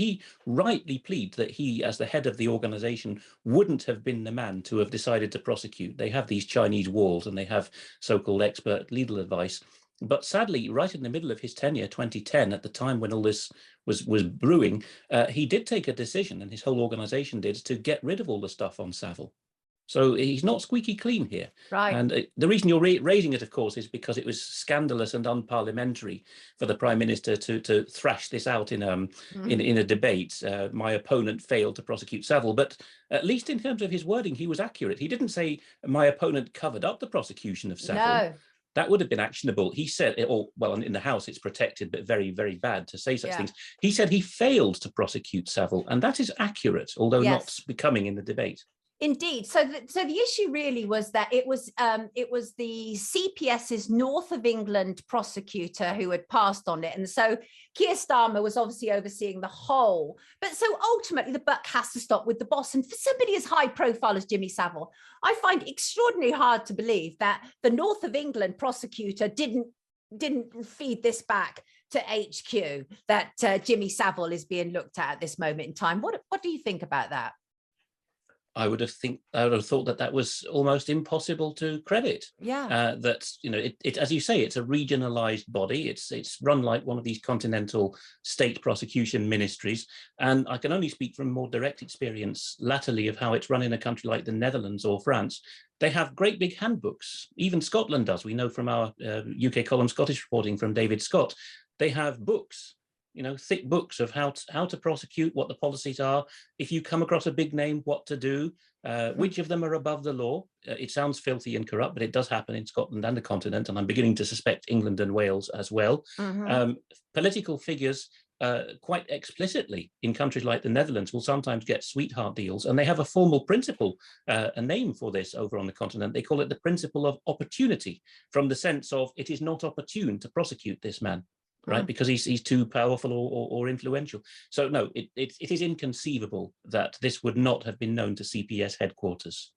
he rightly pleads that he, as the head of the organization, wouldn't have been the man to have decided to prosecute. They have these Chinese walls and they have so-called expert legal advice. But sadly, right in the middle of his tenure, 2010, at the time when all this was brewing, he did take a decision, and his whole organization did, to get rid of all the stuff on Savile. So he's not squeaky clean here. Right. And the reason you're raising it, of course, is because it was scandalous and unparliamentary for the Prime Minister to thrash this out in a debate. My opponent failed to prosecute Savile, but at least in terms of his wording, he was accurate. He didn't say my opponent covered up the prosecution of Savile. No. That would have been actionable. He said, well, in the House, it's protected, but very, very bad to say such things. He said he failed to prosecute Savile, and that is accurate, although not becoming in the debate. Indeed. So the issue really was that it was the CPS's North of England prosecutor who had passed on it. And so Keir Starmer was obviously overseeing the whole. But so ultimately, the buck has to stop with the boss. And for somebody as high profile as Jimmy Savile, I find extraordinarily hard to believe that the North of England prosecutor didn't feed this back to HQ, that Jimmy Savile is being looked at this moment in time. What do you think about that? I would have thought that was almost impossible to credit. Yeah. That, it as you say, it's a regionalized body. It's run like one of these continental state prosecution ministries. And I can only speak from more direct experience latterly of how it's run in a country like the Netherlands or France. They have great big handbooks. Even Scotland does. We know from our UK column Scottish reporting from David Scott. They have books, thick books of how to prosecute, what the policies are. If you come across a big name, what to do, which of them are above the law. It sounds filthy and corrupt, but it does happen in Scotland and the continent, and I'm beginning to suspect England and Wales as well. Political figures quite explicitly in countries like the Netherlands will sometimes get sweetheart deals, and they have a formal principle, a name for this over on the continent. They call it the principle of opportunity, from the sense of it is not opportune to prosecute this man. Right, because he's too powerful or influential. So no, it is inconceivable that this would not have been known to CPS headquarters.